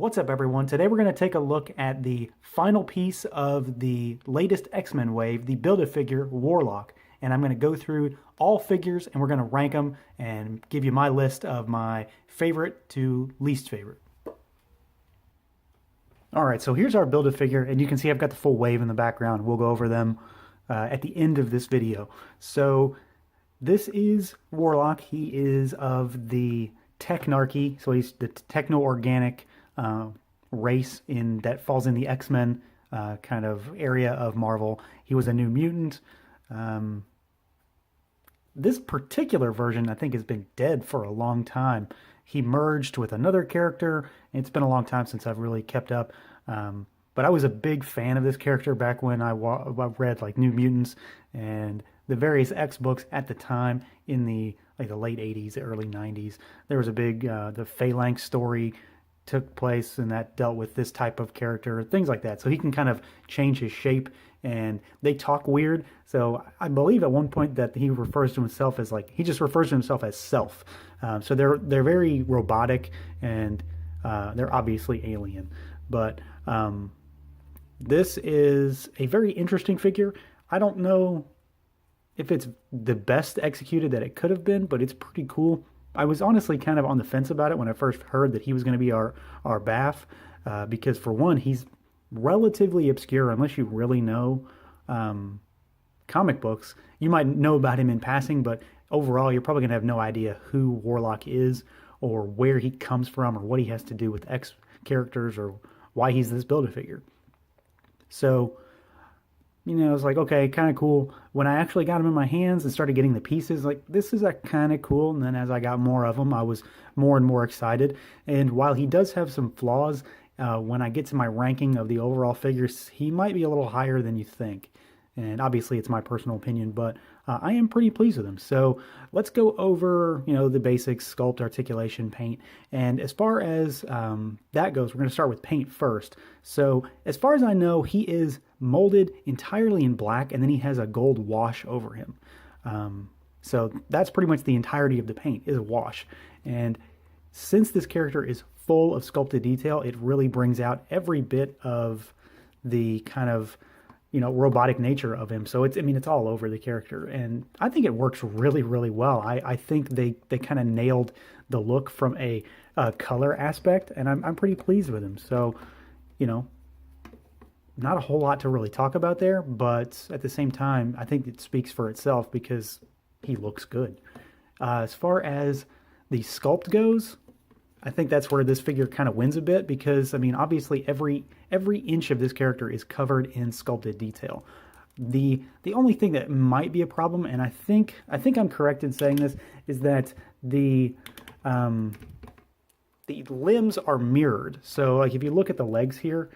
What's up, everyone? Today we're going to take a look at the final piece of the latest X-Men wave, the Build-A-Figure Warlock. And I'm going to go through all figures and we're going to rank them and give you my list of my favorite to least favorite. Alright, so here's our Build-A-Figure, and you can see I've got the full wave in the background. We'll go over them at the end of this video. So this is Warlock. He is of the Technarchy, so he's the techno-organic race that falls in the X-Men kind of area of Marvel. He was a New Mutant. This particular version, I think, has been dead for a long time. He merged with another character. It's been a long time since I've really kept up. But I was a big fan of this character back when I read like New Mutants and the various X books at the time in the late 80s, early 90s. There was a big the Phalanx story took place, and that dealt with this type of character, things like that. So he can kind of change his shape, and they talk weird. So I believe at one point that he refers to himself as he just refers to himself as self. So they're very robotic, and they're obviously alien. But this is a very interesting figure. I don't know if it's the best executed that it could have been, but it's pretty cool. I was honestly kind of on the fence about it when I first heard that he was going to be our BAF, because for one, he's relatively obscure unless you really know comic books. You might know about him in passing, but overall, you're probably going to have no idea who Warlock is or where he comes from or what he has to do with X characters or why he's this Build-A-Figure. So, you know, I was like, okay, kind of cool. When I actually got them in my hands and started getting the pieces, this is kind of cool. And then as I got more of them, I was more and more excited. And while he does have some flaws, when I get to my ranking of the overall figures, he might be a little higher than you think. And obviously it's my personal opinion, but I am pretty pleased with him. So let's go over, the basics: sculpt, articulation, paint. And as far as that goes, we're going to start with paint first. So as far as I know, he is molded entirely in black, and then he has a gold wash over him. So that's pretty much the entirety of the paint is a wash. And since this character is full of sculpted detail, it really brings out every bit of the kind of robotic nature of him. So it's all over the character, and I think it works really, really well. I think they kind of nailed the look from a color aspect, and I'm pretty pleased with him. So, not a whole lot to really talk about there, but at the same time, I think it speaks for itself because he looks good. As far as the sculpt goes, I think that's where this figure kind of wins a bit because, obviously every inch of this character is covered in sculpted detail. The only thing that might be a problem, and I think I'm correct in saying this, is that the limbs are mirrored. So if you look at the legs here,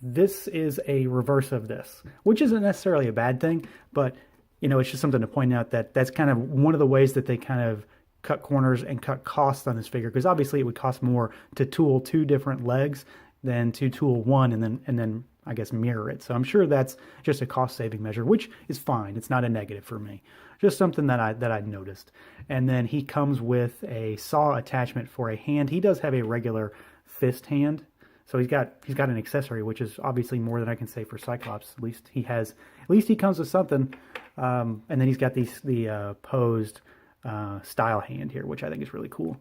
this is a reverse of this, which isn't necessarily a bad thing, but it's just something to point out that's kind of one of the ways that they kind of cut corners and cut costs on this figure, because obviously it would cost more to tool two different legs than to tool one and then I guess mirror it. So I'm sure that's just a cost saving measure, which is fine. It's not a negative for me. Just something that I noticed. And then he comes with a saw attachment for a hand. He does have a regular fist hand. So he's got an accessory, which is obviously more than I can say for Cyclops. At least he comes with something. And then he's got the posed style hand here, which I think is really cool.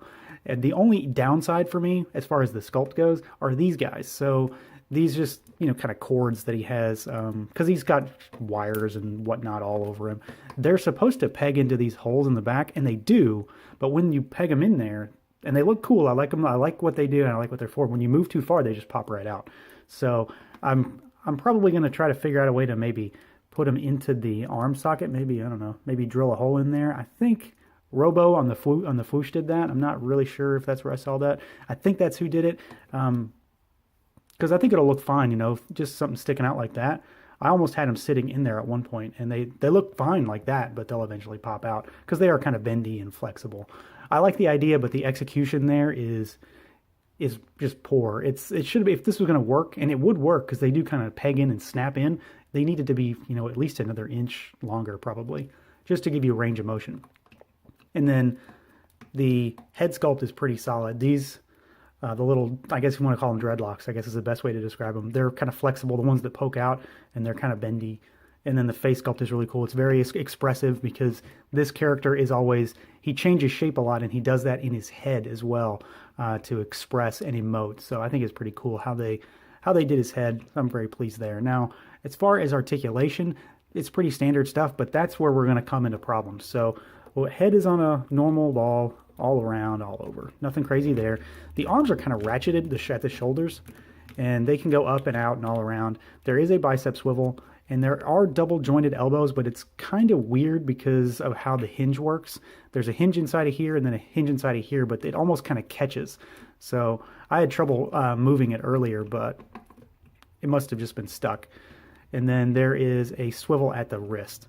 And the only downside for me, as far as the sculpt goes, are these guys. So these just, kind of cords that he has, because he's got wires and whatnot all over him. They're supposed to peg into these holes in the back, and they do, but when you peg them in there, and they look cool, I like them, I like what they do, and I like what they're for. When you move too far, they just pop right out. So I'm probably going to try to figure out a way to maybe put them into the arm socket, maybe, I don't know, maybe drill a hole in there. I think Robo on the Foosh did that. I'm not really sure if that's where I saw that. I think that's who did it, because I think it'll look fine, just something sticking out like that. I almost had them sitting in there at one point, and they look fine like that, but they'll eventually pop out because they are kind of bendy and flexible. I like the idea, but the execution there is just poor. It should be, if this was going to work, and it would work because they do kind of peg in and snap in, they needed to be, at least another inch longer probably, just to give you range of motion. And then the head sculpt is pretty solid. These The little, I guess you want to call them dreadlocks, I guess is the best way to describe them. They're kind of flexible, the ones that poke out, and they're kind of bendy. And then the face sculpt is really cool. It's very expressive because this character is always, he changes shape a lot, and he does that in his head as well to express and emote. So I think it's pretty cool how they did his head. I'm very pleased there. Now, as far as articulation, it's pretty standard stuff, but that's where we're going to come into problems. So well, head is on a normal ball all around, all over. Nothing crazy there. The arms are kind of ratcheted at the shoulders, and they can go up and out and all around. There is a bicep swivel, and there are double jointed elbows, but it's kind of weird because of how the hinge works. There's a hinge inside of here and then a hinge inside of here, but it almost kind of catches. So I had trouble moving it earlier, but it must have just been stuck. And then there is a swivel at the wrist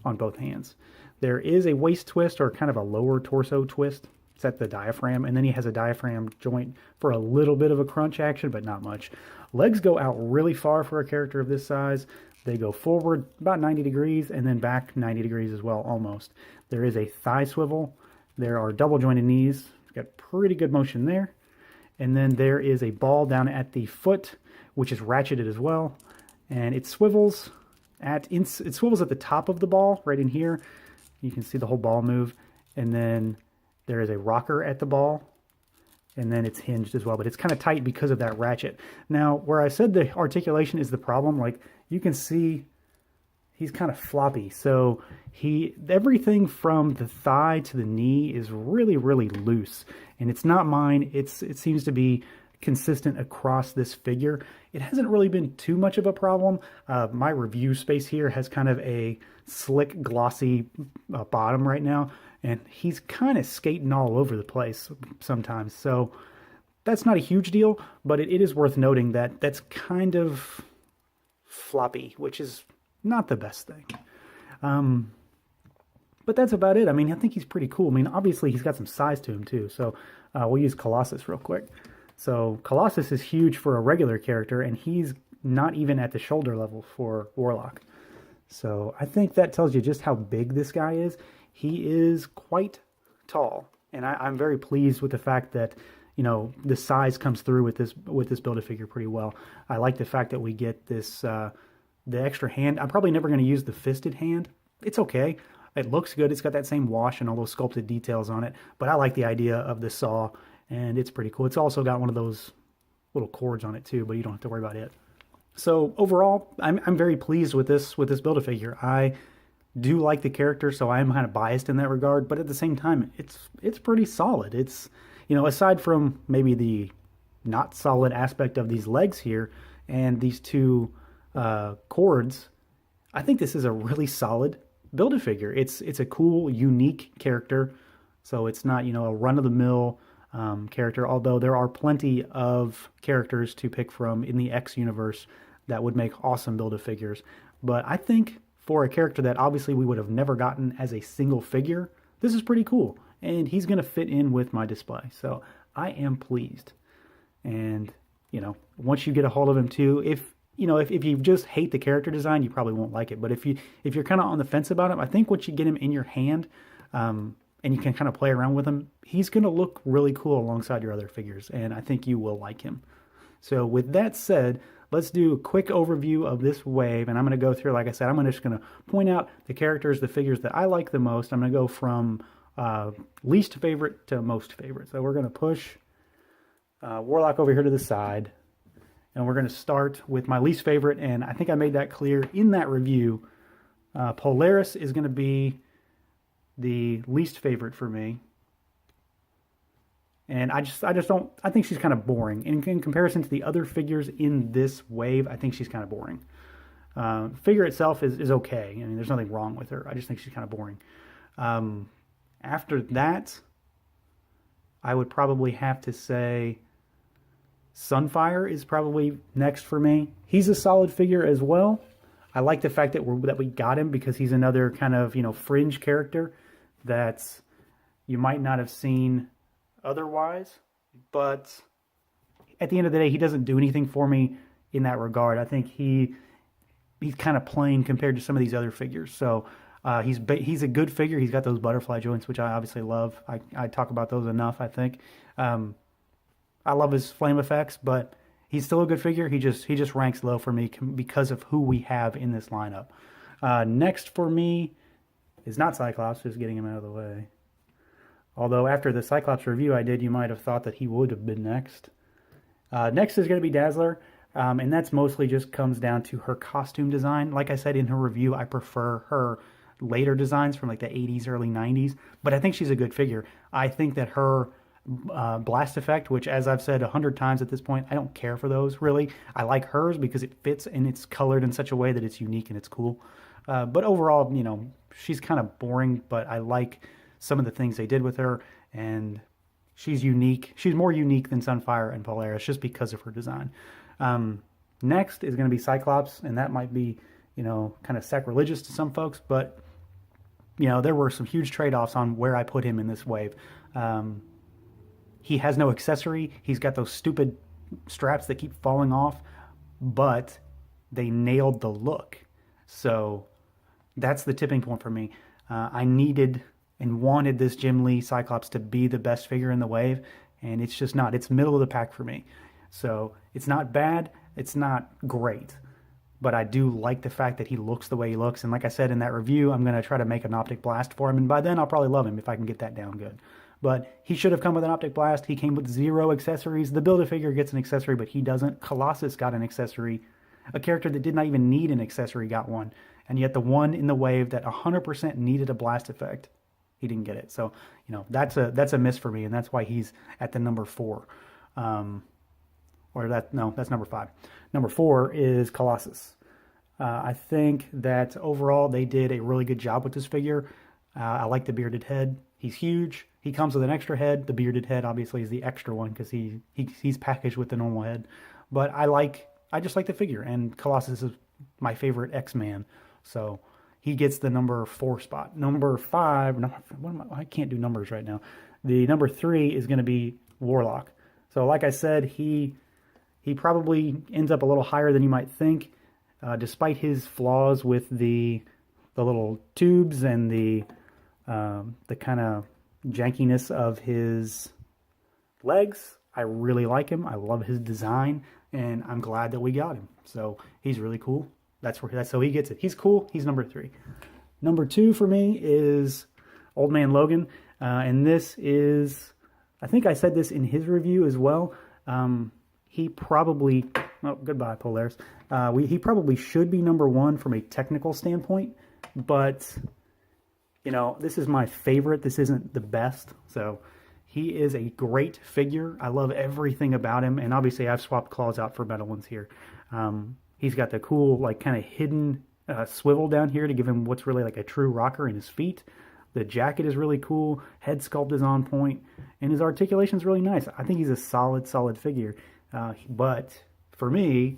on both hands. There is a waist twist or kind of a lower torso twist. It's at the diaphragm, and then he has a diaphragm joint for a little bit of a crunch action, but not much. Legs go out really far for a character of this size. They go forward about 90 degrees and then back 90 degrees as well, almost. There is a thigh swivel. There are double jointed knees. Got pretty good motion there. And then there is a ball down at the foot, which is ratcheted as well. And it swivels at the top of the ball, right in here. You can see the whole ball move. And then there is a rocker at the ball. And then it's hinged as well, but it's kind of tight because of that ratchet. Now, where I said the articulation is the problem, like you can see he's kind of floppy. So everything from the thigh to the knee is really, really loose. And it's not mine. It seems to be consistent across this figure. It hasn't really been too much of a problem. My review space here has kind of a slick, glossy bottom right now, and he's kind of skating all over the place sometimes. So that's not a huge deal, but it is worth noting that that's kind of floppy, which is not the best thing. But that's about it. I mean, I think he's pretty cool. I mean, obviously he's got some size to him too. So we'll use Colossus real quick. So Colossus is huge for a regular character, and he's not even at the shoulder level for Warlock. So I think that tells you just how big this guy is. He is quite tall, and I'm very pleased with the fact that, you know, the size comes through with this Build-A-Figure pretty well. I like the fact that we get this the extra hand. I'm probably never going to use the fisted hand. It's okay. It looks good. It's got that same wash and all those sculpted details on it, but I like the idea of the saw, and it's pretty cool. It's also got one of those little cords on it too, but you don't have to worry about it. So overall, I'm very pleased with this Build-A-Figure. I do like the character, so I'm kind of biased in that regard, but at the same time, it's pretty solid. It's, you know, aside from maybe the not solid aspect of these legs here and these two cords, I think this is a really solid Build-A-Figure. It's a cool, unique character, so it's not, you know, a run-of-the-mill character, although there are plenty of characters to pick from in the X universe that would make awesome Build-A-Figures. But I think for a character that obviously we would have never gotten as a single figure, this is pretty cool. And he's going to fit in with my display. So I am pleased. And, you know, once you get a hold of him too, if you just hate the character design, you probably won't like it. But if you're kind of on the fence about him, I think once you get him in your hand, and you can kind of play around with him, he's going to look really cool alongside your other figures, and I think you will like him. So with that said, let's do a quick overview of this wave, and I'm going to go through, like I said, I'm just going to point out the characters, the figures that I like the most. I'm going to go from least favorite to most favorite. So we're going to push Warlock over here to the side, and we're going to start with my least favorite, and I think I made that clear in that review. Polaris is going to be the least favorite for me. And I think she's kind of boring. In comparison to the other figures in this wave, I think she's kind of boring. Figure itself is okay. I mean, there's nothing wrong with her. I just think she's kind of boring. After that, I would probably have to say Sunfire is probably next for me. He's a solid figure as well. I like the fact that we got him because he's another kind of, you know, fringe character that you might not have seen otherwise, but at the end of the day, he doesn't do anything for me in that regard. I think he's kind of plain compared to some of these other figures. So he's a good figure. He's got those butterfly joints, which I obviously love. I talk about those enough, I think. I I love his flame effects, but he's still a good figure. He just ranks low for me because of who we have in this lineup. Next for me is not Cyclops, just getting him out of the way. Although after the Cyclops review I did, you might have thought that he would have been next. Next is going to be Dazzler, and that's mostly just comes down to her costume design. Like I said in her review, I prefer her later designs from like the 80s, early 90s, but I think she's a good figure. I think that her blast effect, which as I've said 100 times at this point, I don't care for those really. I like hers because it fits and it's colored in such a way that it's unique and it's cool. But overall, you know, she's kind of boring, but I like some of the things they did with her, and she's unique. She's more unique than Sunfire and Polaris just because of her design. Next is going to be Cyclops, and that might be, you know, kind of sacrilegious to some folks, but, you know, there were some huge trade-offs on where I put him in this wave. He has no accessory. He's got those stupid straps that keep falling off, but they nailed the look. So that's the tipping point for me. I needed and wanted this Jim Lee Cyclops to be the best figure in the wave, and it's just not. It's middle of the pack for me. So it's not bad, it's not great, but I do like the fact that he looks the way he looks, and like I said in that review, I'm going to try to make an optic blast for him, and by then I'll probably love him if I can get that down good. But he should have come with an optic blast. He came with 0 accessories. The Build-A-Figure gets an accessory, but he doesn't. Colossus got an accessory. A character that did not even need an accessory got one, and yet the one in the wave that 100% needed a blast effect, he didn't get it. So, you know, that's a miss for me, and that's why he's at the number 4. That's number 5. Number 4 is Colossus. I think that overall they did a really good job with this figure. I like the bearded head. He's huge. He comes with an extra head. The bearded head obviously is the extra one because he's packaged with the normal head. But I just like the figure, and Colossus is my favorite X-Man. So he gets the number 4 spot. Number 5, I can't do numbers right now. The number 3 is going to be Warlock. So like I said, he probably ends up a little higher than you might think, despite his flaws with the little tubes and the kind of jankiness of his legs. I really like him. I love his design, and I'm glad that we got him. So he's really cool. That's so he gets it. He's cool. He's number 3. Number 2 for me is Old Man Logan, and this is, I think I said this in his review as well. He probably, goodbye Polaris. He probably should be number 1 from a technical standpoint, but you know, this is my favorite. This isn't the best. So he is a great figure. I love everything about him, and obviously I've swapped claws out for metal ones here. He's got the cool, like, kind of hidden swivel down here to give him what's really like a true rocker in his feet. The jacket is really cool. Head sculpt is on point, and his articulation is really nice. I think he's a solid figure. But for me,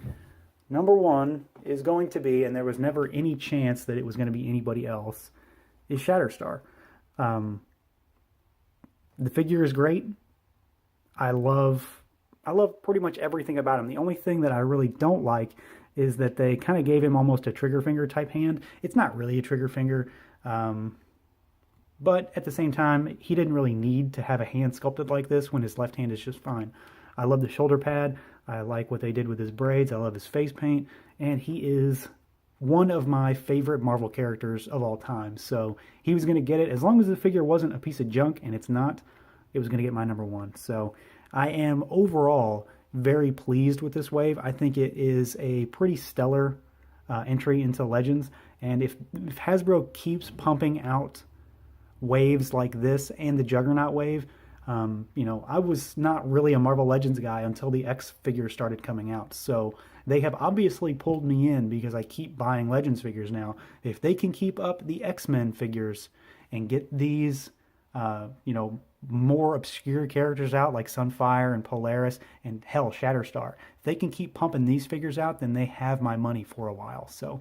number 1 is going to be, and there was never any chance that it was going to be anybody else, is Shatterstar. The figure is great. I love pretty much everything about him. The only thing that I really don't like is that they kind of gave him almost a trigger finger type hand. It's not really a trigger finger, but at the same time, he didn't really need to have a hand sculpted like this when his left hand is just fine. I love the shoulder pad. I like what they did with his braids. I love his face paint, and he is one of my favorite Marvel characters of all time. So he was going to get it. As long as the figure wasn't a piece of junk, and it's not, it was going to get my number 1. So I am overall very pleased with this wave. I think it is a pretty stellar entry into Legends. And if Hasbro keeps pumping out waves like this and the Juggernaut wave, you know, I was not really a Marvel Legends guy until the X figures started coming out. So they have obviously pulled me in because I keep buying Legends figures now. If they can keep up the X-Men figures and get these, you know, more obscure characters out like Sunfire and Polaris and hell, Shatterstar, if they can keep pumping these figures out, then they have my money for a while. So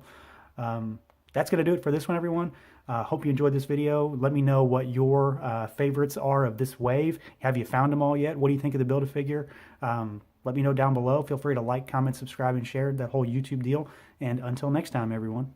that's going to do it for this one, everyone. Hope you enjoyed this video. Let me know what your favorites are of this wave. Have you found them all yet? What do you think of the Build-A-Figure? Let me know down below. Feel free to like, comment, subscribe, and share that whole YouTube deal. And until next time, everyone.